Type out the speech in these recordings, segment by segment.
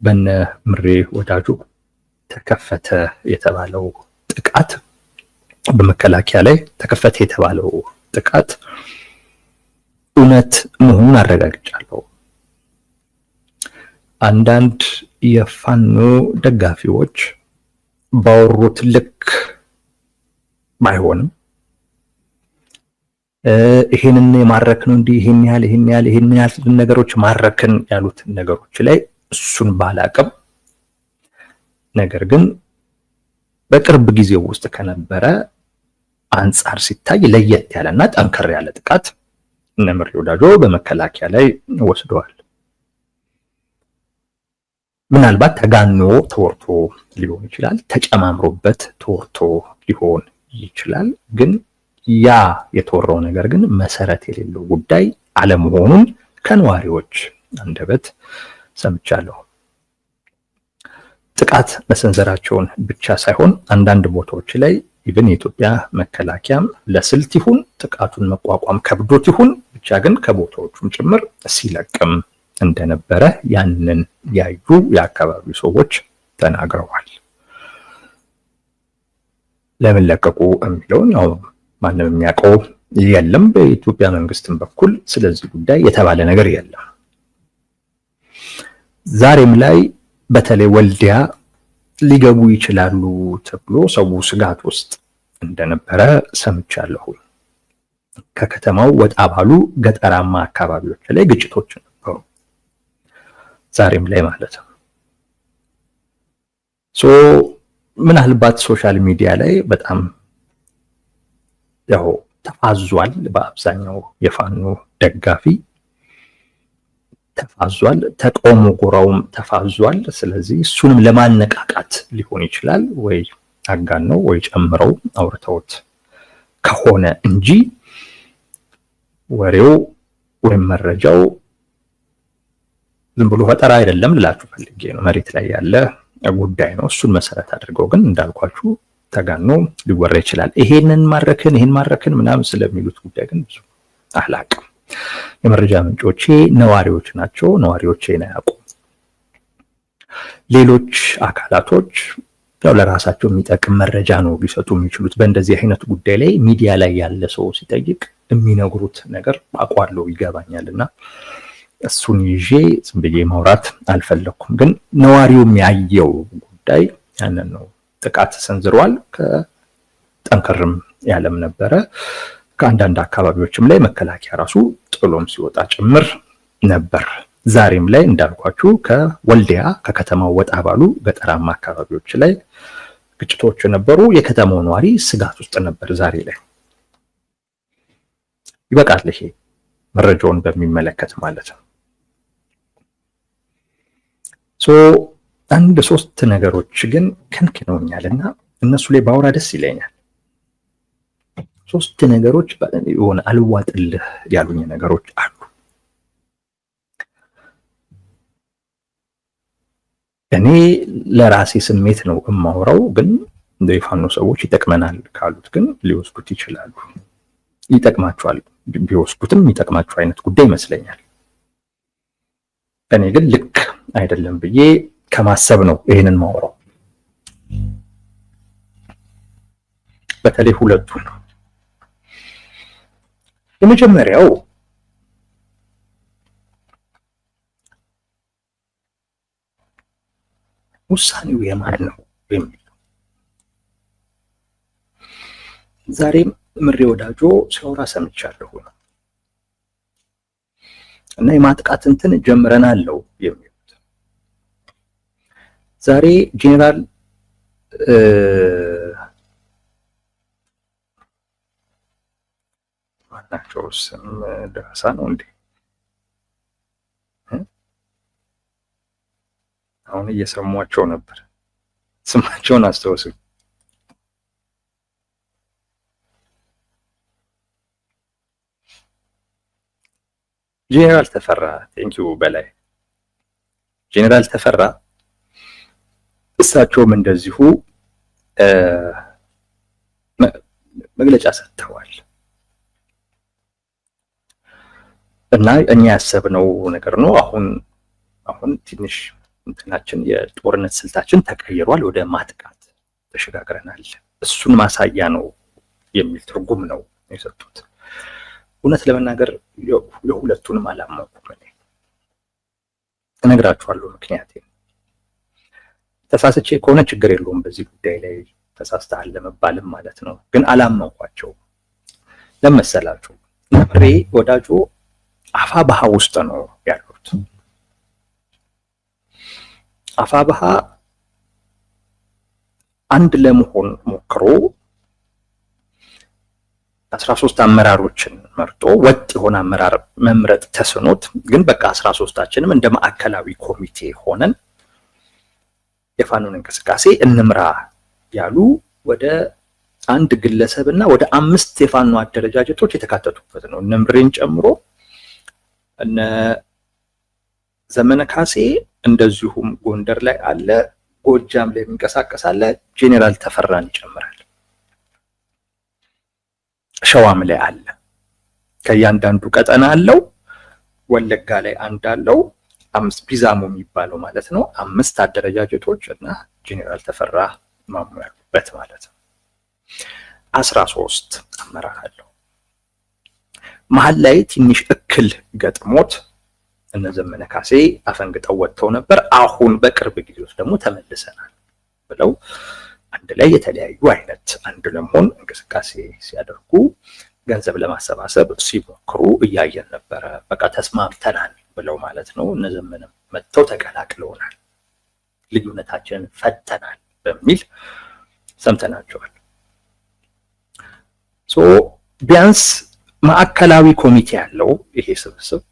በነ ምሬ ወዳጆ ተከፈተ የተባለው ጥቃት በመከላከያ ላይ ተከፈተ የተባለው ጥቃት እውነት መሆኑን አረጋግጫለሁ። አንዳንድ የፋኖ ደጋፊዎች ባወሩት ልክ ባይሆንም ይሄንን የማረክነው እንዲህ ይሄን ያህል ነገሮች ማረክን ያሉት ነገሮች ላይ እሱን ባላቅም ነገር ግን በቅርብ ጊዜ ውስጥ ከነበረ አንጻር ሲታይ ለየት ያለና ጠንከር ያለ ጥቃት እነ ምሬ ወዳጆ በመከላከያ ላይ ወስደዋል። ምናልባት ተጋኖ ተወርቶ ሊሆን ይችላል፣ ተጨማምሮበት ተወርቶ ሊሆን ይችላል። ግን ያ የተወራው ነገር ግን መሰረት የሌለው ጉዳይ አለመሆኑን ከነዋሪዎች አንደበት ሰምቻለሁ። ጥቃት መሰንዘራቸውን ብቻ ሳይሆን አንዳንድ ቦታዎች ላይ ኢቭን የኢትዮጵያ መከላከያም ለስልት ይሁን ጥቃቱን መቋቋም ከብዶት ይሁን ብቻ ግን ከቦታዎቹም ጭምር ሲለቅም እንደነበረ ያንን ያዩ የአካባቢው ሰዎች ተናግረዋል። ለምን ለቀቁ የሚለውን ያው ማንም የሚያውቀው የለም። በኢትዮጵያ መንግስትም በኩል ስለዚህ ጉዳይ የተባለ ነገር የለም። ዛሬም ላይ በተለይ ወልዲያ ሊገቡ ይችላሉ ተብሎ ሰው ስጋት ውስጥ እንደነበረ ሰምቻለሁ። ከከተማው ወጣ ባሉ ገጠራማ አካባቢዎች ላይ ግጭቶች ነበሩ፣ ዛሬም ላይ ማለት ነው። ምናልባት ሶሻል ሚዲያ ላይ በጣም ያው ተፋዟል። በአብዛኛው የፋኖ ደጋፊ ተፋዟል፣ ተቃውሞ ጎራውም ተፋዟል። ስለዚህ እሱንም ለማነቃቃት ሊሆን ይችላል ወይ አጋነው ወይ ጨምረው አውርተውት ከሆነ እንጂ ወሬው ወይም መረጃው ዝም ብሎ ፈጠራ አይደለም ልላችሁ ፈልጌ ነው። መሬት ላይ ያለ ጉዳይ ነው። እሱን መሰረት አድርገው ግን እንዳልኳችሁ ተጋኖ ሊወራ ይችላል። ይሄን ማረክን ምናምን ስለሚሉት ጉዳይ ግን ብዙ አላቅም። የመረጃ ምንጮቼ ነዋሪዎች ናቸው። ነዋሪዎቼን አያውቁም። ሌሎች አካላቶች ያው ለራሳቸው የሚጠቅም መረጃ ነው ሊሰጡ የሚችሉት። በእንደዚህ አይነት ጉዳይ ላይ ሚዲያ ላይ ያለ ሰው ሲጠይቅ የሚነግሩት ነገር አውቃለሁ፣ ይገባኛልና እሱን ይዤ ዝም ብዬ ማውራት አልፈለኩም። ግን ነዋሪው የሚያየው ጉዳይ ያንን ነው። ጥቃት ሰንዝረዋል። ከጠንከርም ያለም ነበረ። ከአንዳንድ አካባቢዎችም ላይ መከላከያ ራሱ ጥሎም ሲወጣ ጭምር ነበር። ዛሬም ላይ እንዳልኳችሁ ከወልዲያ ከከተማው ወጣ ባሉ ገጠራማ አካባቢዎች ላይ ግጭቶች ነበሩ። የከተማው ነዋሪ ስጋት ውስጥ ነበር ዛሬ ላይ። ይበቃል። ይሄ መረጃውን በሚመለከት ማለት ነው። አንድ ሶስት ነገሮች ግን ከንክነውኛልና እነሱ ላይ ባወራ ደስ ይለኛል። ሶስት ነገሮች የሆነ አልዋጥልህ ያሉኝ ነገሮች አሉ። እኔ ለራሴ ስሜት ነው የማወራው፣ ግን የፋኖ ሰዎች ይጠቅመናል ካሉት ግን ሊወስዱት ይችላሉ። ይጠቅማቸዋል፣ ቢወስዱትም የሚጠቅማቸው አይነት ጉዳይ ይመስለኛል። እኔ ግን ልክ አይደለም ብዬ ከማሰብ ነው ይሄንን ማወራው። በተለይ ሁለቱ ነው። የመጀመሪያው ውሳኔው የማን ነው የሚል ነው። ዛሬም ምሬ ወዳጆ ሲያወራ ሰምቻለሁ እና የማጥቃት እንትን ጀምረናል የሚሉት ዛሬ ጄኔራል ናቸው ስም ደረሳ ነው እንዴ? አሁን እየሰሟቸው ነበር። ስማቸውን አስታውሱ። ጄኔራል ተፈራ ቴንኪው በላይ ጄኔራል ተፈራ እሳቸውም እንደዚሁ መግለጫ ሰጥተዋል እና እኛ ያሰብነው ነገር ነው። አሁን ትንሽ እንትናችን የጦርነት ስልታችን ተቀይሯል፣ ወደ ማጥቃት ተሸጋግረናል፣ እሱን ማሳያ ነው የሚል ትርጉም ነው የሰጡት። እውነት ለመናገር የሁለቱንም አላመንኩም። እኔ እነግራችኋለሁ ምክንያቴ። ተሳስቼ ከሆነ ችግር የለውም በዚህ ጉዳይ ላይ ተሳስተሃል ለመባልም ማለት ነው። ግን አላመንኳቸውም። ለመሰላችሁ ነብሬ ወዳጆ አፋብኃ ውስጥ ነው ያሉት። አፋብኃ አንድ ለመሆን ሞክሮ 13 አመራሮችን መርጦ ወጥ የሆነ አመራር መምረጥ ተስኖት፣ ግን በቃ 13ታችንም እንደ ማዕከላዊ ኮሚቴ ሆነን የፋኖን እንቅስቃሴ እንምራ ያሉ ወደ አንድ ግለሰብና ወደ 5 የፋኖ አደረጃጀቶች የተካተቱበት ነው። ነምሬን ጨምሮ እነ ዘመነ ካሴ እንደዚሁም ጎንደር ላይ አለ፣ ጎጃም ላይ የሚንቀሳቀስ አለ፣ ጄኔራል ተፈራን ይጨምራል። ሸዋም ላይ አለ፣ ከእያንዳንዱ ቀጠና አለው። ወለጋ ላይ አንድ አለው፣ 5 ቢዛሞ የሚባለው ማለት ነው። 5 አደረጃጀቶች እና ጄኔራል ተፈራ ማሙ ያሉበት ማለት ነው። 13 አመራር አለው። መሀል ላይ ትንሽ እክል ገጥሞት እነ ዘመነ ካሴ አፈንግጠው ወጥተው ነበር። አሁን በቅርብ ጊዜ ውስጥ ደግሞ ተመልሰናል ብለው አንድ ላይ የተለያዩ አይነት አንድ ለመሆን እንቅስቃሴ ሲያደርጉ ገንዘብ ለማሰባሰብ ሲሞክሩ እያየን ነበረ። በቃ ተስማምተናል ብለው ማለት ነው። እነ ዘመነም መጥተው ተቀላቅለውናል፣ ልዩነታችንን ፈተናል በሚል ሰምተናቸዋል። ቢያንስ ማዕከላዊ ኮሚቴ ያለው ይሄ ስብስብ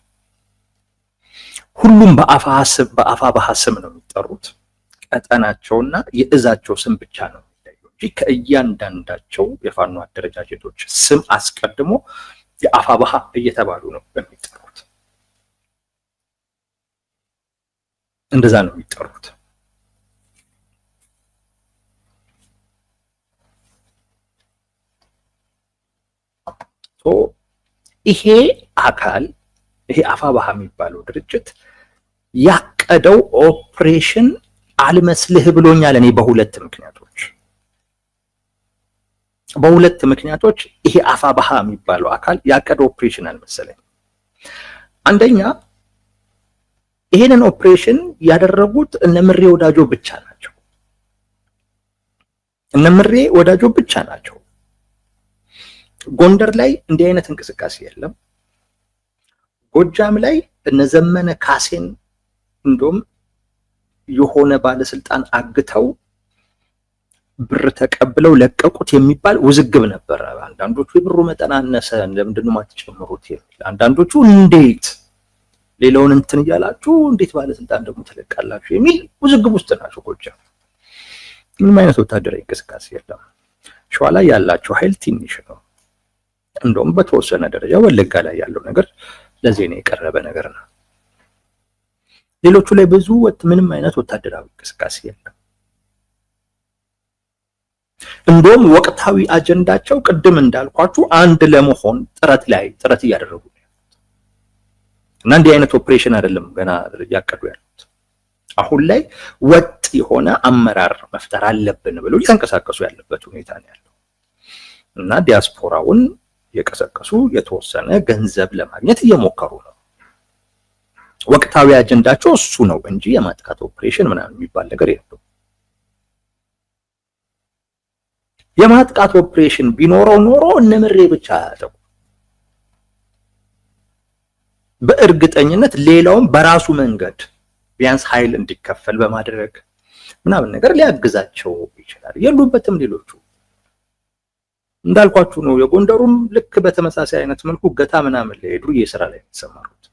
ሁሉም በአፋብኃ ስም ነው የሚጠሩት። ቀጠናቸውና የእዛቸው ስም ብቻ ነው የሚለየው እንጂ ከእያንዳንዳቸው የፋኖ አደረጃጀቶች ስም አስቀድሞ የአፋብኃ እየተባሉ ነው የሚጠሩት። እንደዛ ነው የሚጠሩት። ይሄ አካል ይሄ አፋብኃ የሚባለው ድርጅት ያቀደው ኦፕሬሽን አልመስልህ ብሎኛል። እኔ በሁለት ምክንያቶች ይሄ አፋብኃ የሚባለው አካል ያቀደው ኦፕሬሽን አልመሰለኝ። አንደኛ ይሄንን ኦፕሬሽን ያደረጉት እነምሬ ወዳጆ ብቻ ናቸው። ጎንደር ላይ እንዲህ አይነት እንቅስቃሴ የለም። ጎጃም ላይ እነዘመነ ካሴን እንደውም የሆነ ባለስልጣን አግተው ብር ተቀብለው ለቀቁት የሚባል ውዝግብ ነበረ። አንዳንዶቹ የብሩ መጠን አነሰ፣ ለምንድን ነው የማትጨምሩት የሚል፣ አንዳንዶቹ እንዴት ሌላውን እንትን እያላችሁ እንዴት ባለስልጣን ደግሞ ተለቃላችሁ የሚል ውዝግብ ውስጥ ናቸው። ጎጃም ምንም አይነት ወታደራዊ እንቅስቃሴ የለም። ሸዋ ላይ ያላቸው ኃይል ትንሽ ነው። እንደውም በተወሰነ ደረጃ ወለጋ ላይ ያለው ነገር ለዜና የቀረበ ነገር ነው። ሌሎቹ ላይ ብዙ ምንም አይነት ወታደራዊ እንቅስቃሴ የለም። እንደውም ወቅታዊ አጀንዳቸው ቅድም እንዳልኳችሁ አንድ ለመሆን ጥረት እያደረጉ ነው እና እንዲህ አይነት ኦፕሬሽን አይደለም ገና እያቀዱ ያሉት። አሁን ላይ ወጥ የሆነ አመራር መፍጠር አለብን ብለው እየተንቀሳቀሱ ያለበት ሁኔታ ነው ያለው እና ዲያስፖራውን የቀሰቀሱ የተወሰነ ገንዘብ ለማግኘት እየሞከሩ ነው። ወቅታዊ አጀንዳቸው እሱ ነው እንጂ የማጥቃት ኦፕሬሽን ምናምን የሚባል ነገር የለም። የማጥቃት ኦፕሬሽን ቢኖረው ኖሮ እነምሬ ብቻ ያጠቁ፣ በእርግጠኝነት ሌላውም በራሱ መንገድ ቢያንስ ኃይል እንዲከፈል በማድረግ ምናምን ነገር ሊያግዛቸው ይችላል። የሉበትም ሌሎቹ እንዳልኳችሁ ነው። የጎንደሩም ልክ በተመሳሳይ አይነት መልኩ ገታ ምናምን ለሄዱ የሥራ ላይ ተሰማሩት።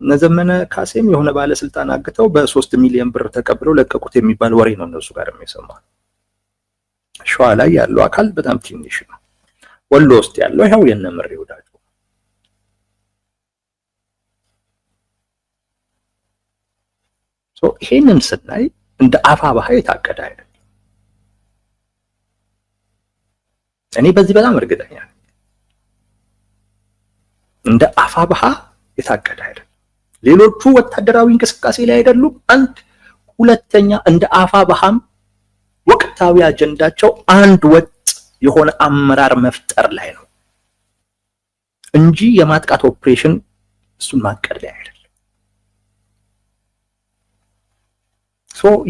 እነ ዘመነ ካሴም የሆነ ባለስልጣን አግተው በ3 ሚሊዮን ብር ተቀብለው ለቀቁት የሚባል ወሬ ነው እነሱ ጋር የሚሰማው። ሸዋ ላይ ያለው አካል በጣም ትንሽ ነው። ወሎ ውስጥ ያለው ይኸው የነ ምሬ ወዳጆ። ይሄንን ስናይ እንደ አፋብኃ የታቀደ አይደለም። እኔ በዚህ በጣም እርግጠኛ ነኝ። እንደ አፋብኃ የታቀደ አይደለም። ሌሎቹ ወታደራዊ እንቅስቃሴ ላይ አይደሉም። አንድ ሁለተኛ እንደ አፋብኃም ወቅታዊ አጀንዳቸው አንድ ወጥ የሆነ አመራር መፍጠር ላይ ነው እንጂ የማጥቃት ኦፕሬሽን እሱን ማቀድ ላይ አይደለም።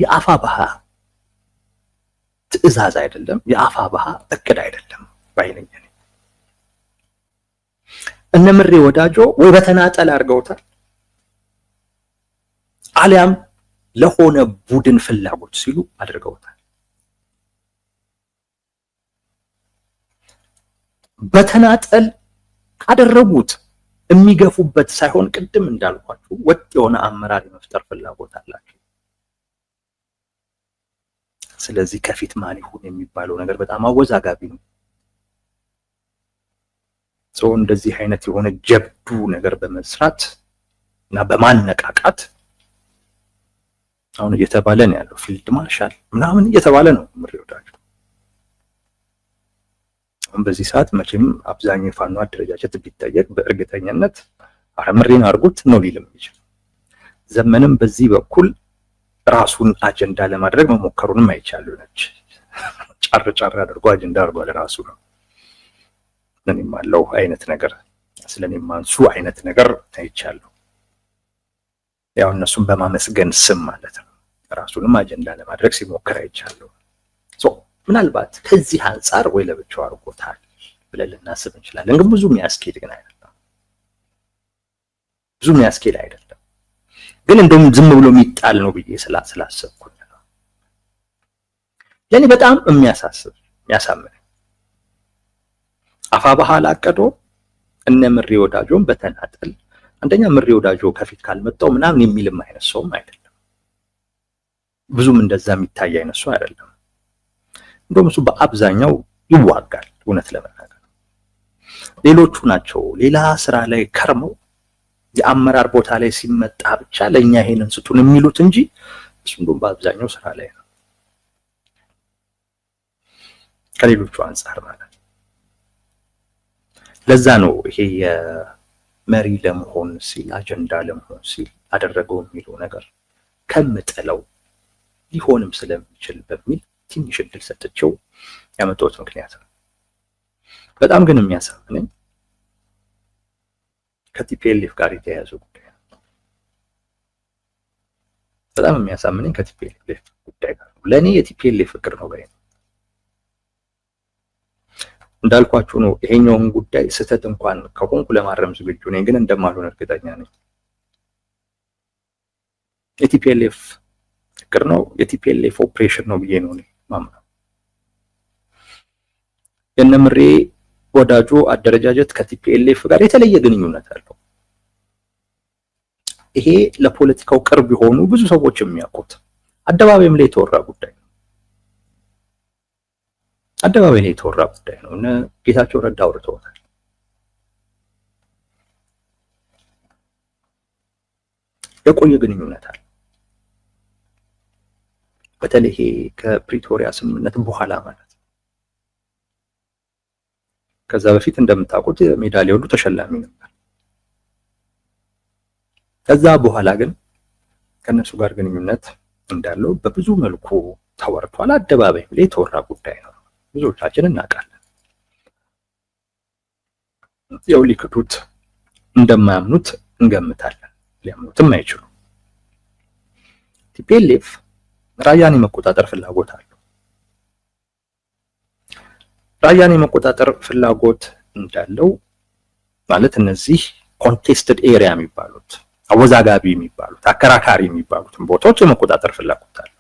የአፋብኃ ትዕዛዝ አይደለም፣ የአፋብኃ እቅድ አይደለም ባይነኝ። እነ ምሬ ወዳጆ ወይ በተናጠል አድርገውታል አሊያም ለሆነ ቡድን ፍላጎት ሲሉ አድርገውታል። በተናጠል ካደረጉት የሚገፉበት ሳይሆን ቅድም እንዳልኳችሁ ወጥ የሆነ አመራር የመፍጠር ፍላጎት አላቸው። ስለዚህ ከፊት ማን ይሁን የሚባለው ነገር በጣም አወዛጋቢ ነው። እንደዚህ አይነት የሆነ ጀብዱ ነገር በመስራት እና በማነቃቃት አሁን እየተባለ ነው ያለው ፊልድ ማርሻል ምናምን እየተባለ ነው ምሬ ወዳጆ። አሁን በዚህ ሰዓት መቼም አብዛኛው የፋኖ አደረጃጀት ቢጠየቅ በእርግጠኝነት ምሬን አድርጉት ነው ሊልም ይችላል። ዘመንም በዚህ በኩል ራሱን አጀንዳ ለማድረግ መሞከሩንም አይቻሉ ነች። ጫር አድርጎ አጀንዳ አድርጓል ራሱ ነው። ስለኔም አለው አይነት ነገር ስለኔም ማንሱ አይነት ነገር አይቻለሁ። ያው እነሱን በማመስገን ስም ማለት ነው ራሱንም አጀንዳ ለማድረግ ሲሞክር አይቻለሁ። ምናልባት ከዚህ አንፃር ወይ ለብቻው አድርጎታል ብለን ልናስብ እንችላለን። ግን ብዙ የሚያስኬድ ግን አይደለም። ብዙ የሚያስኬድ አይደለም። ግን እንደውም ዝም ብሎ የሚጣል ነው ብዬ ስላሰብኩኝ ነው። ለኔ በጣም የሚያሳምን አፋብኃ አቀዶ እነ ምሬ ወዳጆን በተናጠል አንደኛ ምሬ ወዳጆ ከፊት ካልመጣው ምናምን የሚልም አይነት ሰውም አይደለም። ብዙም እንደዛ የሚታይ አይነት ሰው አይደለም። እንደውም እሱ በአብዛኛው ይዋጋል። እውነት ለመናገር ሌሎቹ ናቸው ሌላ ስራ ላይ ከርመው የአመራር ቦታ ላይ ሲመጣ ብቻ ለኛ ይሄንን ስጡን የሚሉት እንጂ እሱ እንደውም በአብዛኛው ስራ ላይ ነው ከሌሎቹ አንፃር ማለት። ለዛ ነው ይሄ የመሪ ለመሆን ሲል አጀንዳ ለመሆን ሲል አደረገው የሚለው ነገር ከምጥለው ሊሆንም ስለሚችል በሚል ትንሽ እድል ሰጥቼው ያመጣሁት ምክንያት ነው። በጣም ግን የሚያሳምነኝ ከቲፒኤልኤፍ ጋር የተያያዘ ጉዳይ ነው። በጣም የሚያሳምነኝ ከቲፒኤልኤፍ ጉዳይ ጋር ነው። ለኔ የቲፒኤልኤፍ ፍቅር ነው ባይ ነው። እንዳልኳችሁ ነው። ይሄኛውን ጉዳይ ስህተት እንኳን ከሆንኩ ለማረም ዝግጁ ነኝ፣ ግን እንደማልሆን እርግጠኛ ነኝ። የቲፒኤልኤፍ ፍቅር ነው፣ የቲፒኤልኤፍ ኦፕሬሽን ነው ብዬ ነው ማምነው። የነ ምሬ ወዳጆ አደረጃጀት ከቲፒኤልኤፍ ጋር የተለየ ግንኙነት አለው። ይሄ ለፖለቲካው ቅርብ የሆኑ ብዙ ሰዎች የሚያውቁት አደባባይም ላይ የተወራ ጉዳይ ነው። አደባባይ ላይ የተወራ ጉዳይ ነው። እነ ጌታቸው ረዳ አውርተውታል። የቆየ ግንኙነት አለ። በተለይ ከፕሪቶሪያ ስምምነት በኋላ ማለት ነው። ከዛ በፊት እንደምታውቁት ሜዳሊያ ሁሉ ተሸላሚ ነበር። ከዛ በኋላ ግን ከነሱ ጋር ግንኙነት እንዳለው በብዙ መልኩ ተወርቷል። አደባባይ ላይ የተወራ ጉዳይ ነው። ብዙዎቻችን እናውቃለን። ያው ሊክዱት እንደማያምኑት እንገምታለን። ሊያምኑትም አይችሉም። ቲፒኤልኤፍ ራያን የመቆጣጠር ፍላጎት አለው። ራያን የመቆጣጠር ፍላጎት እንዳለው ማለት እነዚህ ኮንቴስትድ ኤሪያ የሚባሉት አወዛጋቢ የሚባሉት አከራካሪ የሚባሉትን ቦታዎች የመቆጣጠር ፍላጎት አለው።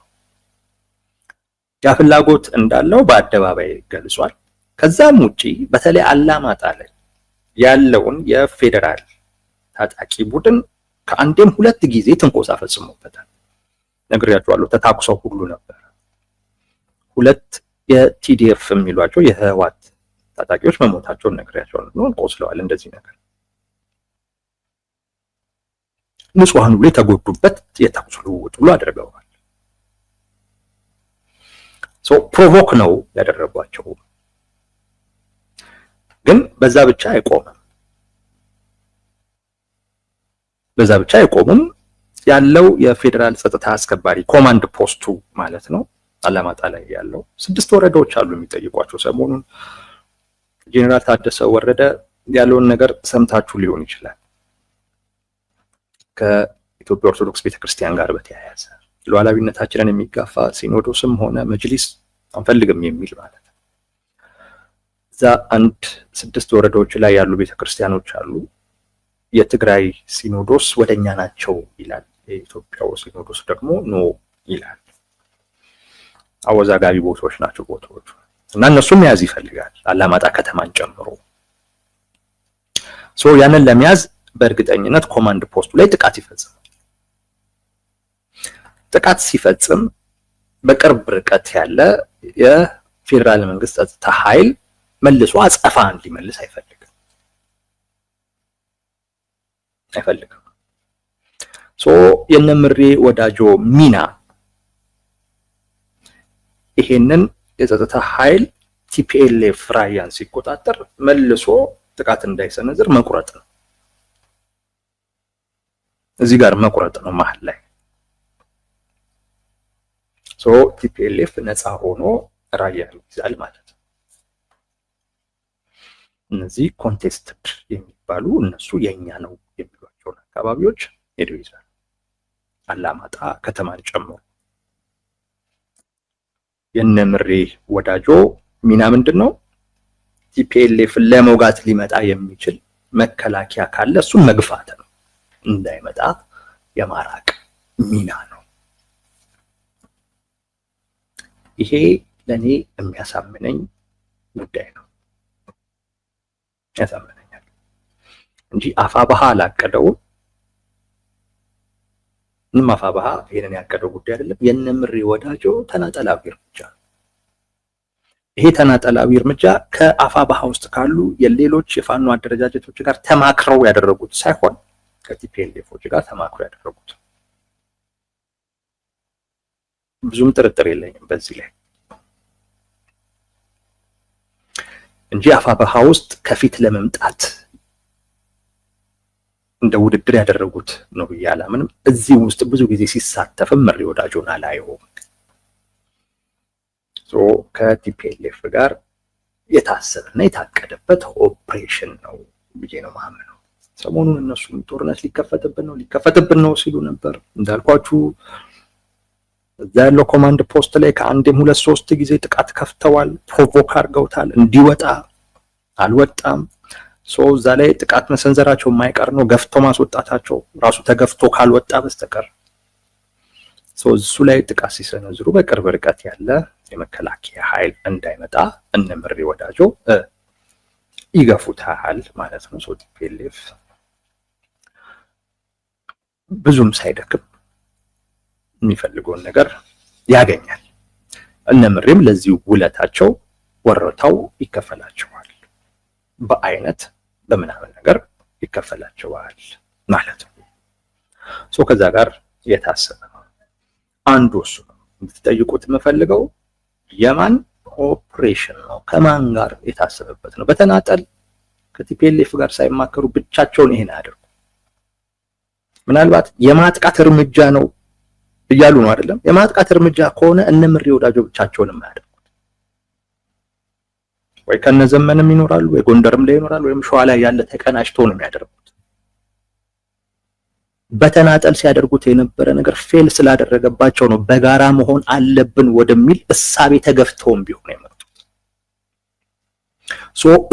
ያ ፍላጎት እንዳለው በአደባባይ ገልጿል። ከዛም ውጪ በተለይ አላማጣ ላይ ያለውን የፌዴራል ታጣቂ ቡድን ከአንዴም ሁለት ጊዜ ትንኮሳ ፈጽሞበታል። ነግሬያቸዋለሁ። ተታኩሰው ሁሉ ነበር። ሁለት የቲዲኤፍ የሚሏቸው የህወሓት ታጣቂዎች መሞታቸውን ነግሬያቸዋለሁ። ቆስለዋል። እንደዚህ ነገር ንጹሃኑ ላይ ተጎዱበት የተኩስ ልውውጥ ብሎ አድርገዋል። ፕሮቮክ ነው ያደረጓቸው። ግን በዛ ብቻ አይቆምም። ያለው የፌዴራል ጸጥታ አስከባሪ ኮማንድ ፖስቱ ማለት ነው አላማጣ ላይ ያለው 6 ወረዳዎች አሉ የሚጠይቋቸው። ሰሞኑን ጄኔራል ታደሰ ወረደ ያለውን ነገር ሰምታችሁ ሊሆን ይችላል። ከኢትዮጵያ ኦርቶዶክስ ቤተክርስቲያን ጋር በተያያዘ ሉዓላዊነታችንን የሚጋፋ ሲኖዶስም ሆነ መጅሊስ አንፈልግም የሚል ማለት ነው። እዛ 6 ወረዳዎች ላይ ያሉ ቤተክርስቲያኖች አሉ። የትግራይ ሲኖዶስ ወደኛ ናቸው ይላል። የኢትዮጵያው ሲኖዶስ ደግሞ ኖ ይላል። አወዛጋቢ ቦታዎች ናቸው ቦታዎቹ እና እነሱም መያዝ ይፈልጋል አላማጣ ከተማን ጨምሮ። ያንን ለመያዝ በእርግጠኝነት ኮማንድ ፖስቱ ላይ ጥቃት ይፈጽማል። ጥቃት ሲፈጽም በቅርብ ርቀት ያለ የፌዴራል መንግስት ጸጥታ ኃይል መልሶ አጸፋ እንዲመልስ አይፈልግም። የነምሬ ወዳጆ ሚና ይሄንን የጸጥታ ኃይል ቲፒኤልኤፍ ራያን ሲቆጣጠር መልሶ ጥቃት እንዳይሰነዝር መቁረጥ ነው። እዚህ ጋር መቁረጥ ነው መሀል ላይ ቲፒኤልኤፍ ነፃ ሆኖ ራያን ይዛል ማለት ነው። እነዚህ ኮንቴስትድ የሚባሉ እነሱ የኛ ነው የሚሏቸውን አካባቢዎች ሄደው ይዛል አላማጣ ከተማን ጨምሮ። የነምሬ ወዳጆ ሚና ምንድነው? ቲፒኤልኤፍን ለመውጋት ሊመጣ የሚችል መከላከያ ካለ እሱን መግፋት ነው፣ እንዳይመጣ የማራቅ ሚና ነው። ይሄ ለኔ የሚያሳምነኝ ጉዳይ ነው፣ ያሳምነኛል እንጂ አፋብኃ አላቀደውም። ምንም አፋብኃ ይሄንን ያቀደው ጉዳይ አይደለም። የነምሬ ወዳጆ ተናጠላዊ እርምጃ ነው። ይሄ ተናጠላዊ እርምጃ ከአፋብኃ ውስጥ ካሉ የሌሎች የፋኖ አደረጃጀቶች ጋር ተማክረው ያደረጉት ሳይሆን ከቲፒኤልኤፎች ጋር ተማክረው ያደረጉት። ብዙም ጥርጥር የለኝም በዚህ ላይ እንጂ አፋብኃ ውስጥ ከፊት ለመምጣት እንደ ውድድር ያደረጉት ነው ብዬ አላምንም። እዚህ ውስጥ ብዙ ጊዜ ሲሳተፍም ምሬ ወዳጆን አላየውም። ከቲፒኤልኤፍ ጋር የታሰበና የታቀደበት ኦፕሬሽን ነው ብዬ ነው ማምነው። ሰሞኑን እነሱም ጦርነት ሊከፈትብን ነው ሲሉ ነበር። እንዳልኳችሁ እዛ ያለው ኮማንድ ፖስት ላይ ከአንዴም 2-3 ጊዜ ጥቃት ከፍተዋል። ፕሮቮክ አድርገውታል። እንዲወጣ አልወጣም። እዛ ላይ ጥቃት መሰንዘራቸው የማይቀር ነው። ገፍቶ ማስወጣታቸው ራሱ ተገፍቶ ካልወጣ በስተቀር እሱ ላይ ጥቃት ሲሰነዝሩ በቅርብ ርቀት ያለ የመከላከያ ኃይል እንዳይመጣ እነምሬ ወዳጆ ይገፉታል ማለት ነው። ቲፒኤልኤፍ ብዙም ሳይደክም የሚፈልገውን ነገር ያገኛል። እነምሬም ለዚህ ውለታቸው ወረታው ይከፈላቸዋል፣ በአይነት በምናምን ነገር ይከፈላቸዋል ማለት ነው። ከዛ ጋር የታሰበ ነው። አንዱ እሱ ነው። እንድትጠይቁት የምፈልገው የማን ኦፕሬሽን ነው? ከማን ጋር የታሰበበት ነው? በተናጠል ከቲፒኤልኤፍ ጋር ሳይማከሩ ብቻቸውን ይሄን አያደርጉ። ምናልባት የማጥቃት እርምጃ ነው እያሉ ነው አይደለም? የማጥቃት እርምጃ ከሆነ እነምሬ ወዳጆ ብቻቸውን የማያደርጉት ወይ ከነዘመንም ይኖራሉ፣ ወይ ጎንደርም ላይ ይኖራሉ፣ ወይም ሸዋ ላይ ያለ ተቀናጅቶ ነው የሚያደርጉት። በተናጠል ሲያደርጉት የነበረ ነገር ፌል ስላደረገባቸው ነው በጋራ መሆን አለብን ወደሚል እሳቤ ተገፍተውም ቢሆን የመጡት።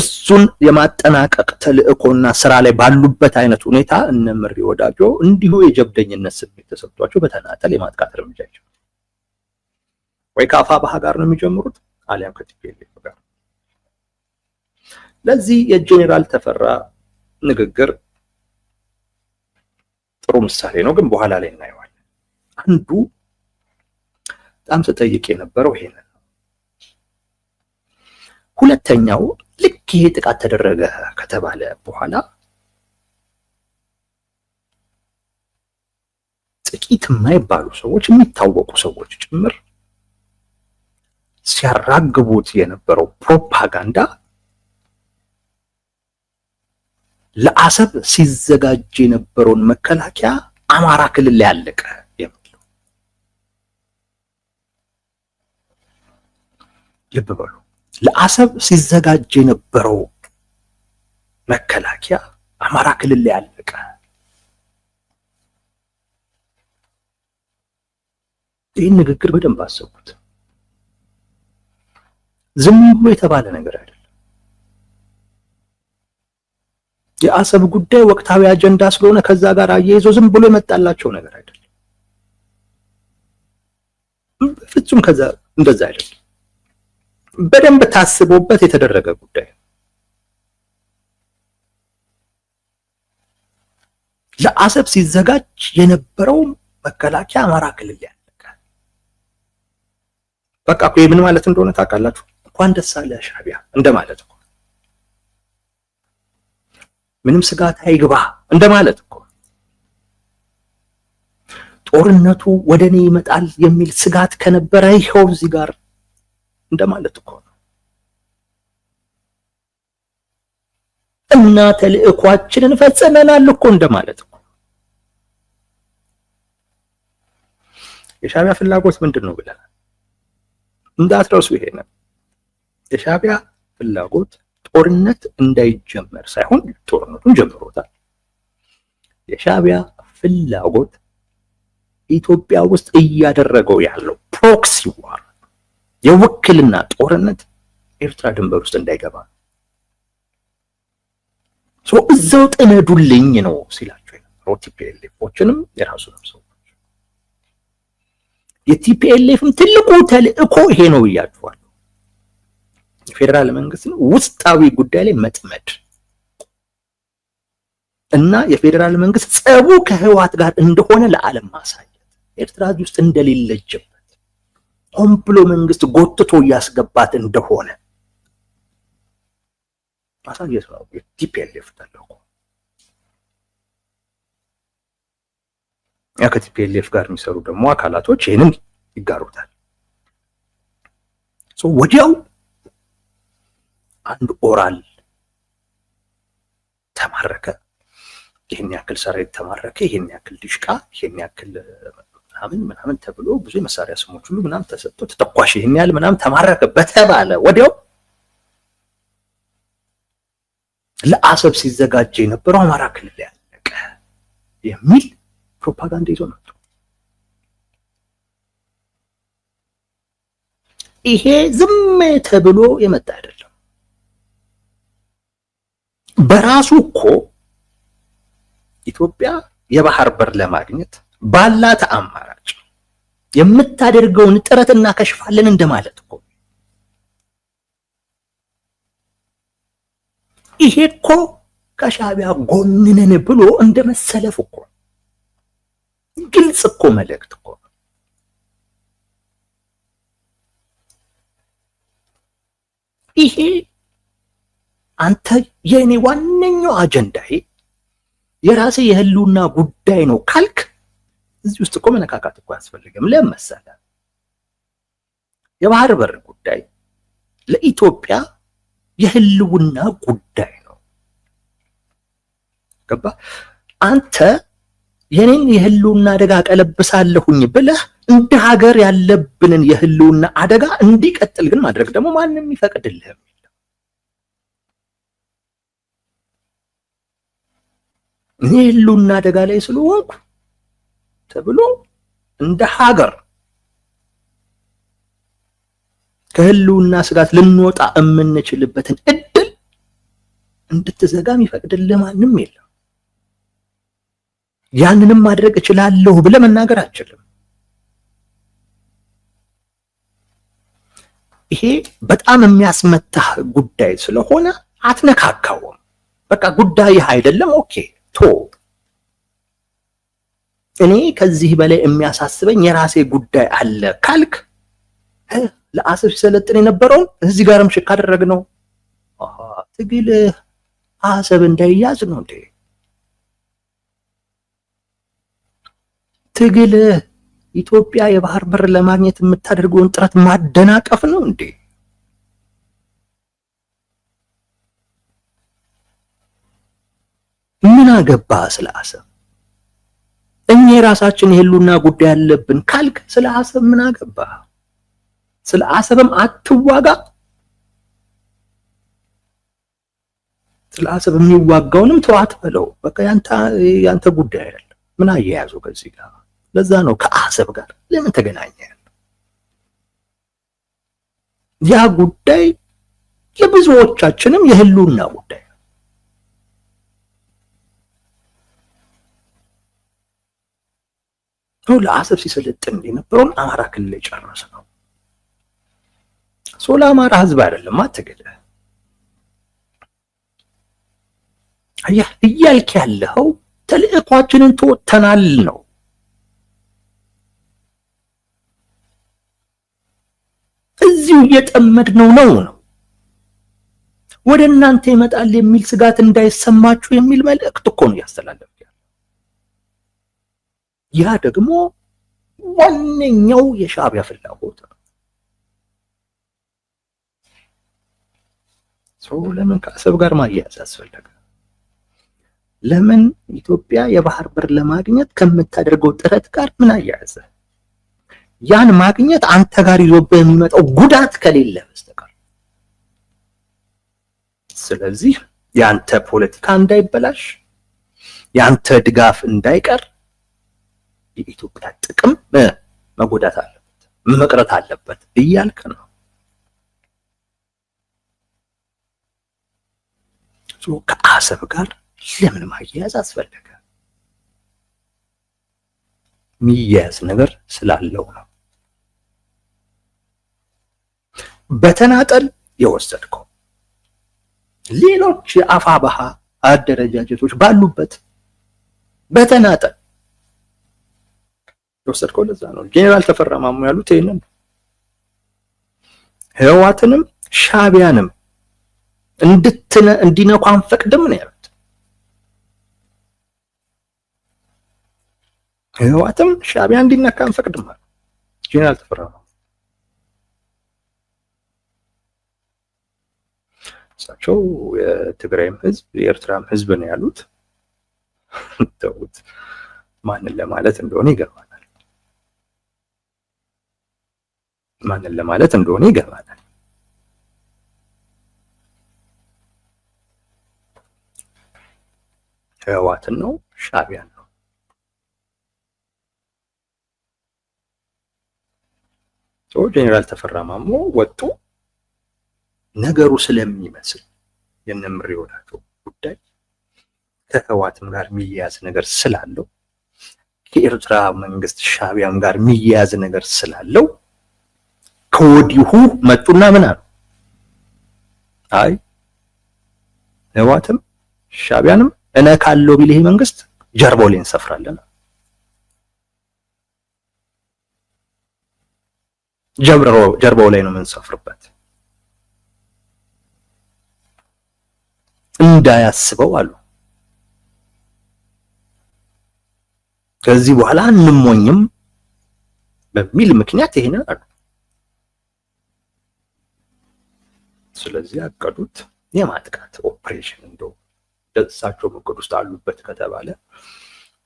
እሱን የማጠናቀቅ ተልእኮና ስራ ላይ ባሉበት አይነት ሁኔታ እነምሬ ወዳጆ እንዲሁ የጀብደኝነት ስሜት ተሰጥቷቸው በተናጠል የማጥቃት እርምጃ ይችላል። ወይ ከአፋብኃ ጋር ነው የሚጀምሩት አሊያም ከቲፒኤልኤፍ ጋር። ለዚህ የጄኔራል ተፈራ ንግግር ጥሩ ምሳሌ ነው፣ ግን በኋላ ላይ እናየዋለን። አንዱ በጣም ተጠይቅ የነበረው ይሄንን ነው። ሁለተኛው ልክ ይሄ ጥቃት ተደረገ ከተባለ በኋላ ጥቂት የማይባሉ ሰዎች፣ የሚታወቁ ሰዎች ጭምር ሲያራግቡት የነበረው ፕሮፓጋንዳ ለአሰብ ሲዘጋጅ የነበረውን መከላከያ አማራ ክልል ላይ ያለቀ የሚለው። ልብ በሉ፣ ለአሰብ ሲዘጋጅ የነበረው መከላከያ አማራ ክልል ላይ ያለቀ። ይህን ንግግር በደንብ አሰቡት። ዝም ብሎ የተባለ ነገር አይደለም። የአሰብ ጉዳይ ወቅታዊ አጀንዳ ስለሆነ ከዛ ጋር አያይዞ ዝም ብሎ የመጣላቸው ነገር አይደለም። ፍጹም እንደዛ አይደለም። በደንብ ታስቦበት የተደረገ ጉዳይ። ለአሰብ ሲዘጋጅ የነበረው መከላከያ አማራ ክልል ያለቀ። በቃ እኮ ምን ማለት እንደሆነ ታውቃላችሁ? እንኳን ደስ አለ ሻዕቢያ እንደማለት እኮ። ምንም ስጋት አይግባ እንደማለት እኮ። ጦርነቱ ወደኔ ይመጣል የሚል ስጋት ከነበረ ይኸው እዚህ ጋር እንደማለት እኮ ነው። እና ተልእኳችንን ፈጽመናል እኮ እንደማለት እኮ። የሻዕቢያ ፍላጎት ምንድን ነው ብለናል? እንዳትረሱ ይሄ ነው። የሻዕቢያ ፍላጎት ጦርነት እንዳይጀመር ሳይሆን ጦርነቱን ጀምሮታል። የሻዕቢያ ፍላጎት ኢትዮጵያ ውስጥ እያደረገው ያለው ፕሮክሲ ዋር፣ የውክልና ጦርነት ኤርትራ ድንበር ውስጥ እንዳይገባ እዛው ጥመዱልኝ ነው ሲላቸው የነበረው። ቲፒኤልኤፎችንም የራሱንም ሰዎች የቲፒኤልኤፍም ትልቁ ተልእኮ ይሄ ነው ብያችኋል። የፌዴራል መንግስትን ውስጣዊ ጉዳይ ላይ መጥመድ እና የፌዴራል መንግስት ጸቡ ከህወሓት ጋር እንደሆነ ለዓለም ማሳየት፣ ኤርትራ ውስጥ እንደሌለችበት ሆን ብሎ መንግስት ጎትቶ እያስገባት እንደሆነ ማሳየት ነው የቲፒኤልኤፍ ተልእኮ። ከቲፒኤልኤፍ ጋር የሚሰሩ ደግሞ አካላቶች ይህንን ይጋሩታል። ወዲያው አንድ ኦራል ተማረከ፣ ይሄን ያክል ሰራዊት ተማረከ፣ ይሄን ያክል ድሽቃ፣ ይሄን ያክል ምናምን ተብሎ ብዙ የመሳሪያ ስሞች ሁሉ ምናምን ተሰጥቶ ተተኳሽ ይሄን ያህል ምናምን ተማረከ በተባለ ወዲያው ለአሰብ ሲዘጋጅ የነበረው አማራ ክልል ያለቀ የሚል ፕሮፓጋንዳ ይዞ መጡ። ይሄ ዝም ተብሎ የመጣ አይደለም። በራሱ እኮ ኢትዮጵያ የባህር በር ለማግኘት ባላት አማራጭ የምታደርገውን ጥረት እናከሽፋለን እንደማለት እኮ። ይሄ እኮ ከሻዕቢያ ጎን ነን ብሎ እንደመሰለፍ እኮ ግልጽ እኮ መልእክት እኮ። ይሄ አንተ የኔ ዋነኛው አጀንዳዬ የራሴ የህልውና ጉዳይ ነው ካልክ እዚህ ውስጥ እኮ መነካካት እኮ አያስፈልግም። ለምን መሰለህ? የባህር በር ጉዳይ ለኢትዮጵያ የህልውና ጉዳይ ነው። ገባ? አንተ የኔን የህልውና አደጋ ቀለብሳለሁኝ ብለህ እንደ ሀገር ያለብንን የህልውና አደጋ እንዲቀጥል ግን ማድረግ ደግሞ ማንም ይፈቅድልህም። እኔ የህልውና አደጋ ላይ ስለሆንኩ ተብሎ እንደ ሀገር ከህልውና ስጋት ልንወጣ የምንችልበትን እድል እንድትዘጋም ይፈቅድልህ ማንም የለም። ያንንም ማድረግ እችላለሁ ብለህ መናገር አትችልም። ይሄ በጣም የሚያስመታህ ጉዳይ ስለሆነ አትነካካውም። በቃ ጉዳይህ አይደለም። ኦኬ ቶ እኔ ከዚህ በላይ የሚያሳስበኝ የራሴ ጉዳይ አለ ካልክ ለአሰብ ሲሰለጥን የነበረውን እዚህ ጋርም ሽክ አደረግነው። ትግል አሰብ እንዳይያዝ ነው እንዴ? ትግል ኢትዮጵያ የባህር በር ለማግኘት የምታደርገውን ጥረት ማደናቀፍ ነው እንዴ? ምን አገባ ስለ አሰብ? እኛ የራሳችን የህሉና ጉዳይ ያለብን ካልክ ስለ አሰብ ምን አገባ? ስለ አሰብም አትዋጋ። ስለ አሰብ የሚዋጋውንም ተዋት በለው። በቃ ያንተ ጉዳይ አይደለም። ምን አያያዘው ከዚህ ጋር? ለዛ ነው ከአሰብ ጋር ለምን ተገናኘ? ያ ጉዳይ ለብዙዎቻችንም የህሉና ጉዳይ ነው። ለአሰብ ሲሰለጥን የነበረውን አማራ ክልል የጨረሰ ነው። ሶላ አማራ ህዝብ አይደለም አትገለ አያ እያልክ ያለው ተልእኳችንን ተወጥተናል ነው። እዚሁ እየጠመድነው ነው። ወደ እናንተ ይመጣል የሚል ስጋት እንዳይሰማችሁ የሚል መልእክት እኮ ነው ያስተላለፈ። ያ ደግሞ ዋነኛው የሻዕቢያ ፍላጎት ነው። ለምን ከአሰብ ጋር ማያያዝ አስፈለገ? ለምን ኢትዮጵያ የባህር በር ለማግኘት ከምታደርገው ጥረት ጋር ምን አያያዘ? ያን ማግኘት አንተ ጋር ይዞብህ የሚመጣው ጉዳት ከሌለ በስተቀር። ስለዚህ ያንተ ፖለቲካ እንዳይበላሽ፣ ያንተ ድጋፍ እንዳይቀር የኢትዮጵያ ጥቅም መጎዳት አለበት፣ መቅረት አለበት እያልክ ነው። ከአሰብ ጋር ለምን ማያያዝ አስፈለገ? ሚያያዝ ነገር ስላለው ነው። በተናጠል የወሰድከው ሌሎች የአፋብኃ አደረጃጀቶች ባሉበት በተናጠል የወሰድከው ለዛ ነው። ጄኔራል ተፈራ ማሞ ያሉት ይሄንን ህወሓትንም ሻዕቢያንም እንዲነኩ አንፈቅድም ነው ያሉት። ህወሓትም ሻዕቢያ እንዲነካ አንፈቅድም ማለት ጄኔራል ተፈራ ማሞ። እሳቸው የትግራይም ህዝብ የኤርትራም ህዝብ ነው ያሉት። ተውት፣ ማንን ለማለት እንደሆነ ይገባናል። ማንን ለማለት እንደሆነ ይገባናል። ህወሓትን ነው ሻዕቢያን ነው። ጄኔራል ተፈራ ማሞ ወጡ። ነገሩ ስለሚመስል የነምሬ ወዳጆ ጉዳይ ከህወሓትም ጋር የሚያያዝ ነገር ስላለው ከኤርትራ መንግስት ሻዕቢያም ጋር የሚያያዝ ነገር ስላለው ከወዲሁ መጡና ምን አሉ? አይ ህወሓትም ሻዕቢያንም እነካለው ቢል ይሄ መንግስት ጀርባው ላይ እንሰፍራለን። ጀርባው ላይ ነው የምንሰፍርበት። እንዳያስበው አሉ። ከዚህ በኋላ እንሞኝም በሚል ምክንያት ይሄንን አሉ። ስለዚህ ያቀዱት የማጥቃት ኦፕሬሽን እንደው ደሳቸው እቅድ ውስጥ አሉበት ከተባለ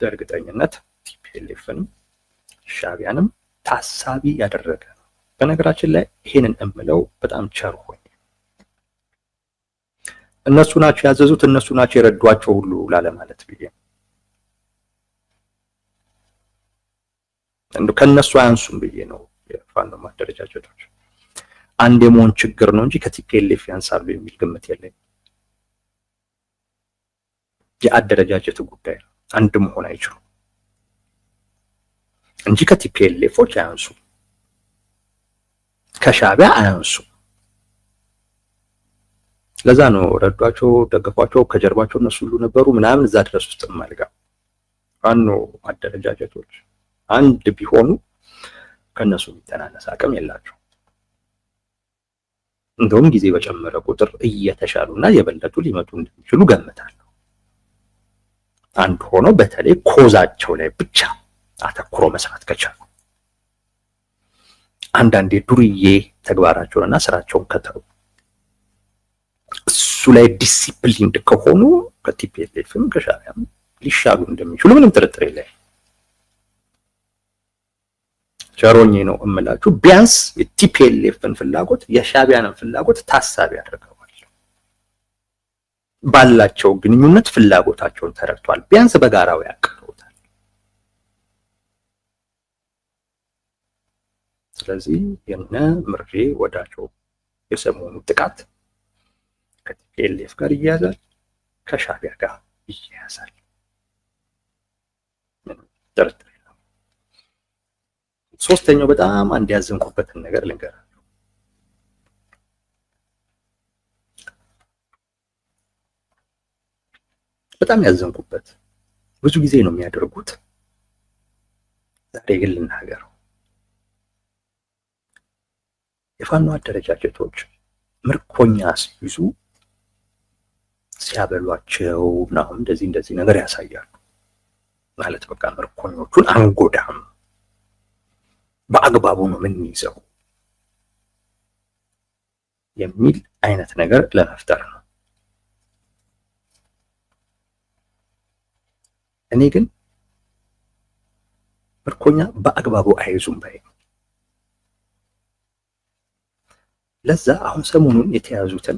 በእርግጠኝነት ቲፒኤልኤፍንም ሻዕቢያንም ታሳቢ ያደረገ ነው። በነገራችን ላይ ይሄንን እምለው በጣም ቸር ሆኜ እነሱ ናቸው ያዘዙት፣ እነሱ ናቸው የረዷቸው ሁሉ ላለማለት ብዬ እንደው ከነሱ አያንሱም ብዬ ነው። የፋኖ ማደረጃጀቶች አንድ የመሆን ችግር ነው እንጂ ከቲፒኤልኤፍ ያንሳሉ የሚል ግምት የለኝም። የአደረጃጀት ጉዳይ ነው። አንድ መሆን አይችሉም እንጂ ከቲፒኤልኤፎች አያንሱ፣ ከሻዕቢያ አያንሱ። ለዛ ነው ረዷቸው፣ ደገፏቸው፣ ከጀርባቸው እነሱ ሁሉ ነበሩ ምናምን እዛ ድረስ ውስጥ ማልጋ ፋኖ አደረጃጀቶች አንድ ቢሆኑ ከነሱ የሚተናነስ አቅም የላቸው። እንደውም ጊዜ በጨመረ ቁጥር እየተሻሉና የበለጡ ሊመጡ እንደሚችሉ ገምታለሁ። አንድ ሆኖ በተለይ ኮዛቸው ላይ ብቻ አተኩሮ መስራት ከቻሉ፣ አንዳንዴ ዱርዬ ተግባራቸውንና ስራቸውን ከተው እሱ ላይ ዲሲፕሊንድ ከሆኑ ከቲፒኤልኤፍም ከሻዕቢያም ሊሻሉ እንደሚችሉ ምንም ጥርጥር የለም። ቸሮኜ ነው እምላችሁ። ቢያንስ የቲፒኤልኤፍን ፍላጎት የሻዕቢያንን ፍላጎት ታሳቢ አድርገዋል። ባላቸው ግንኙነት ፍላጎታቸውን ተረድቷል። ቢያንስ በጋራው ያቀርቡታል። ስለዚህ የነ ምሬ ወዳጆ የሰሞኑ ጥቃት ከቲፒኤልኤፍ ጋር ይያዛል፣ ከሻዕቢያ ጋር ይያዛል። ጥርጥር የለውም። ሶስተኛው በጣም አንድ ያዘንኩበትን ነገር ልንገራችሁ። በጣም ያዘንኩበት ብዙ ጊዜ ነው የሚያደርጉት፣ ዛሬ ግን ልናገረው። የፋኖ አደረጃጀቶች ምርኮኛ ሲይዙ ሲያበሏቸው ምናምን እንደዚህ ነገር ያሳያሉ። ማለት በቃ ምርኮኞቹን አንጎዳም፣ በአግባቡ ነው የምንይዘው የሚል አይነት ነገር ለመፍጠር ነው። እኔ ግን ምርኮኛ በአግባቡ አይዙም ባይ። ለዛ አሁን ሰሞኑን የተያዙትን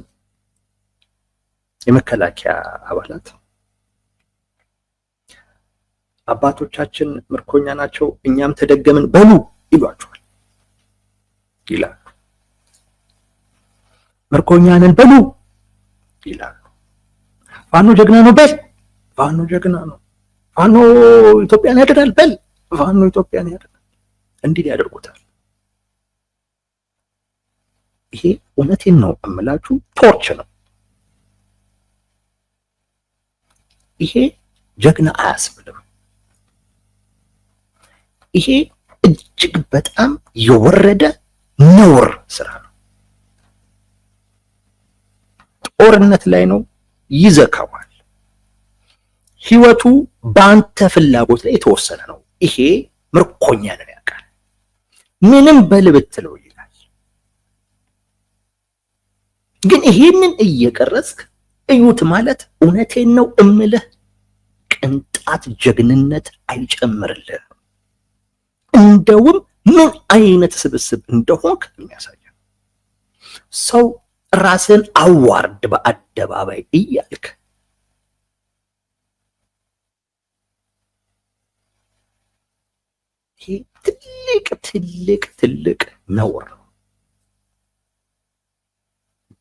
የመከላከያ አባላት አባቶቻችን ምርኮኛ ናቸው እኛም ተደገምን በሉ ይሏቸዋል ይላሉ። ምርኮኛ ነን በሉ ይላሉ። ፋኖ ጀግና ነው በል፣ ፋኖ ጀግና ነው፣ ፋኖ ኢትዮጵያን ያድናል በል፣ ፋኖ ኢትዮጵያን ያድናል። እንዲህ ያደርጉታል። ይሄ እውነቴን ነው እምላችሁ ቶርች ነው። ይሄ ጀግና አያስብልም። ይሄ እጅግ በጣም የወረደ ነውር ስራ ነው። ጦርነት ላይ ነው፣ ይዘካዋል። ህይወቱ በአንተ ፍላጎት ላይ የተወሰነ ነው። ይሄ ምርኮኛ ነው ያውቃል። ምንም በልብትለው ይላል። ግን ይሄንን እየቀረጽክ እዩት ማለት እውነቴን ነው እምልህ ቅንጣት ጀግንነት አይጨምርልህ። እንደውም ምን አይነት ስብስብ እንደሆንክ የሚያሳየው ሰው ራስን አዋርድ በአደባባይ እያልክ ይሄ ትልቅ ነውር ነው።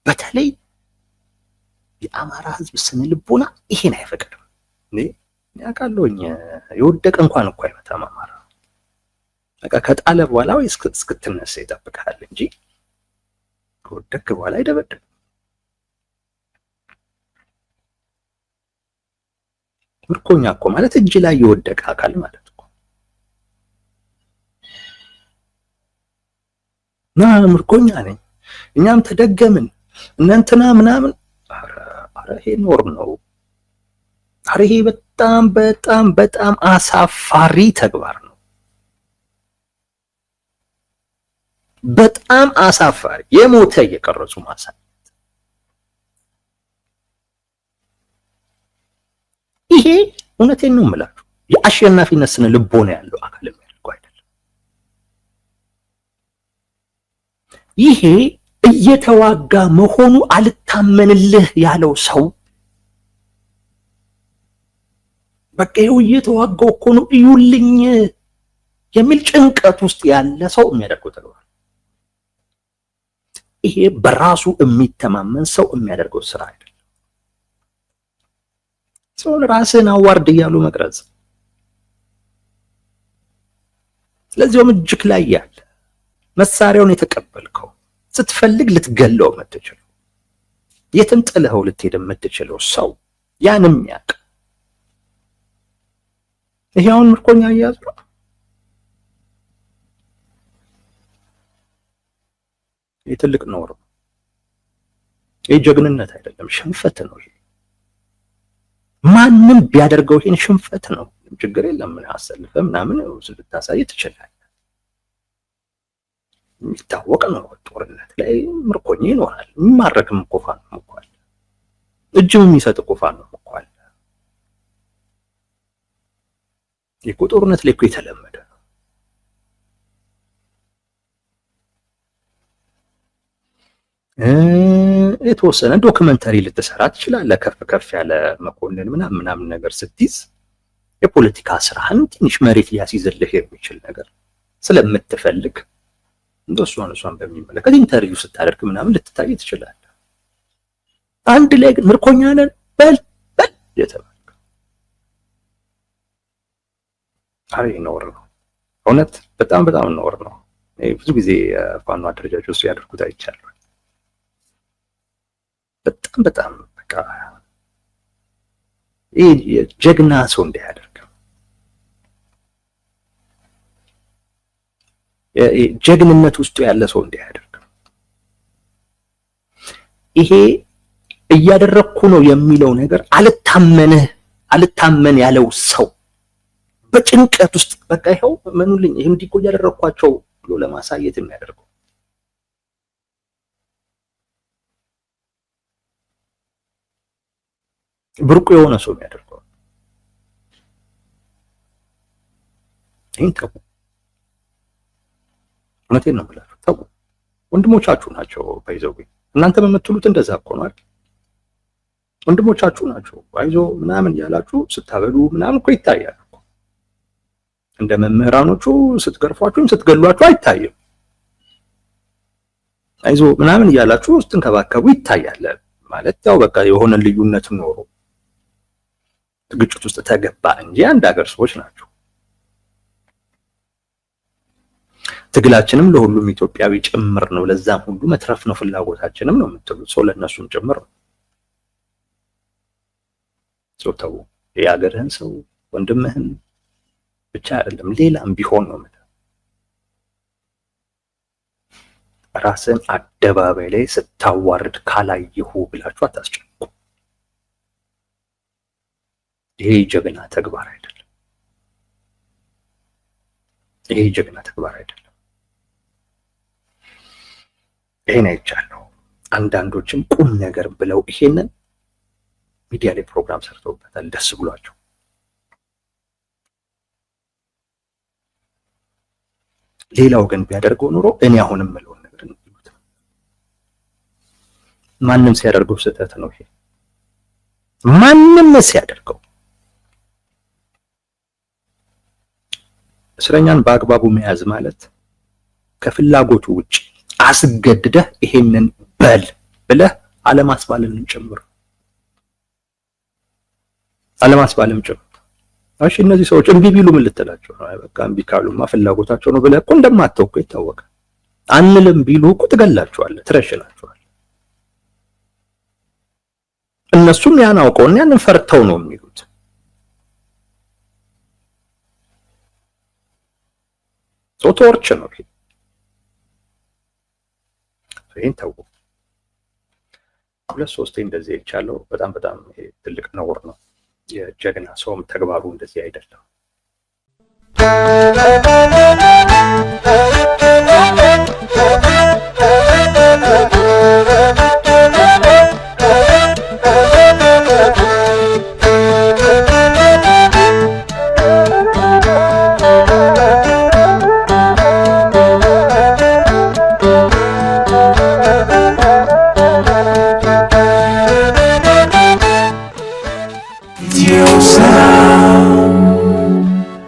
በተለይ የአማራ ህዝብ ስነ ልቦና ይሄን አይፈቅድም። እኔ ያውቃለሁኝ የወደቀ እንኳን እኮ አይመታም አማራ። በቃ ከጣለ በኋላ ወይ እስክትነሳ ይጠብቃል እንጂ ከወደቀ በኋላ አይደበድም። ምርኮኛ እኮ ማለት እጅ ላይ የወደቀ አካል ማለት እኮ ና ምርኮኛ ነኝ እኛም ተደገምን እናንተና ምናምን። አረ ይሄ ኖር ነው። አረ ይሄ በጣም አሳፋሪ ተግባር ነው። በጣም አሳፋሪ። የሞተ እየቀረጹ ማሳየት ይሄ እውነቴን ነው የምላችሁ የአሸናፊነት ስነ ልቦና ያለው አካል የሚያደርገው አይደለም። ይሄ እየተዋጋ መሆኑ አልታመንልህ ያለው ሰው በቃ ይኸው እየተዋጋው እኮ ነው እዩልኝ የሚል ጭንቀት ውስጥ ያለ ሰው የሚያደርገው ተግባር። ይሄ በራሱ የሚተማመን ሰው የሚያደርገው ስራ አይደለም። ሰውን ራስን አዋርድ እያሉ መቅረጽ፣ ስለዚህም እጅክ ላይ ያለ መሳሪያውን የተቀበልከው ስትፈልግ ልትገለው የምትችለው የትም ጥለኸው ልትሄድ የምትችለው ሰው ያንም ያውቅ ይሄ አሁን ምርኮኛ እያያዙ ነው። ይህ ትልቅ ነውር ነው። ይህ ጀግንነት አይደለም፣ ሽንፈት ነው። ይሄ ማንም ቢያደርገው ይሄን ሽንፈት ነው። ችግር የለም ምን አሰልፈ ምናምን ልታሳይ ትችላለህ። የሚታወቅ ነው። ጦርነት ላይ ምርኮኛ ይኖራል። የሚማረክም እኮ ፋኖ እኮ አለ። እጅም የሚሰጥ እኮ ፋኖ እኮ አለ። ይህ እኮ ጦርነት ላይ እኮ የተለመደ ነው። የተወሰነ ዶክመንተሪ ልትሰራ ትችላለህ። ከፍ ከፍ ያለ መኮንን ምናምን ነገር ስትይዝ የፖለቲካ ስራህን ትንሽ መሬት ሊያስይዝልህ የሚችል ነገር ስለምትፈልግ እሷን በሚመለከት ኢንተርቪው ስታደርግ ምናምን ልትታይ ትችላለህ። አንድ ላይ ግን ምርኮኛ ነን በል የተባልክ አይ ነውር ነው። እውነት በጣም ነውር ነው። ብዙ ጊዜ ፋኖ አደረጃጆች ውስጥ ያደርጉት አይቻለሁ። በጣም በቃ ይሄ ጀግና ሰው እንዳያደርግ ጀግንነት ውስጡ ያለ ሰው እንዳያደርግ ይሄ እያደረኩ ነው የሚለው ነገር አልታመን ያለው ሰው በጭንቀት ውስጥ በቃ ይሄው ምኑልኝ ይሄ እንዲህ እኮ እያደረኳቸው ብሎ ለማሳየት የሚያደርገው ብርቁ የሆነ ሰው የሚያደርገው ይሄን ተው። እውነቴን ነው የምላችሁ፣ ተው። ወንድሞቻችሁ ናቸው ባይዘው እናንተ በምትሉት እንደዛ እኮ ነው አይደል? ወንድሞቻችሁ ናቸው ባይዞ ምናምን ያላችሁ ስታበሉ ምናምን እኮ ይታያል እኮ። እንደ መምህራኖቹ ስትገርፏችሁም ስትገሏችሁ አይታይም። አይዞ ምናምን ያላችሁ ስትንከባከቡ ይታያል። ማለት ያው በቃ የሆነ ልዩነት ኖሮ ግጭት ውስጥ ተገባ እንጂ አንድ ሀገር ሰዎች ናቸው። ትግላችንም ለሁሉም ኢትዮጵያዊ ጭምር ነው፣ ለዛም ሁሉ መትረፍ ነው ፍላጎታችንም ነው የምትሉት ሰው ለነሱም ጭምር ነው። ሰው ተው፣ የሀገርህን ሰው ወንድምህን ብቻ አይደለም ሌላም ቢሆን ነው ማለት ራስን አደባባይ ላይ ስታዋርድ ካላየሁ ብላችሁ አታስጨንቁ። ይሄ ጀግና ተግባር አይደለም። ይሄ ጀግና ተግባር አይደለም። ይሄን አይቻለሁ። አንዳንዶችም ቁም ነገር ብለው ይሄንን ሚዲያ ላይ ፕሮግራም ሰርተውበታል ደስ ብሏቸው። ሌላው ግን ቢያደርገው ኑሮ እኔ አሁንም የምለውን ነገር ነው። ማንም ሲያደርገው ስህተት ነው። ይሄ ማንም ሲያደርገው እስረኛን በአግባቡ መያዝ ማለት ከፍላጎቱ ውጭ አስገድደህ ይሄንን በል ብለህ አለማስባልን ጭምር እሺ እነዚህ ሰዎች እምቢ ቢሉ ምን ልትላቸው ነው? በቃ እምቢ ካሉማ ፍላጎታቸው ነው ብለህ እኮ እንደማታውቅ እኮ ይታወቃል። አንልም ቢሉ እኮ ትገላቸዋለህ፣ ትረሽናቸዋለህ። እነሱም ያን አውቀውና ያንን ፈርተው ነው የሚሉት። ቶርች ነው ይሄ። ይሄን ተው። ሁለት ሶስቴ እንደዚህ ይቻለው በጣም ትልቅ ነውር ነው። የጀግና ሰውም ተግባሩ እንደዚህ አይደለም።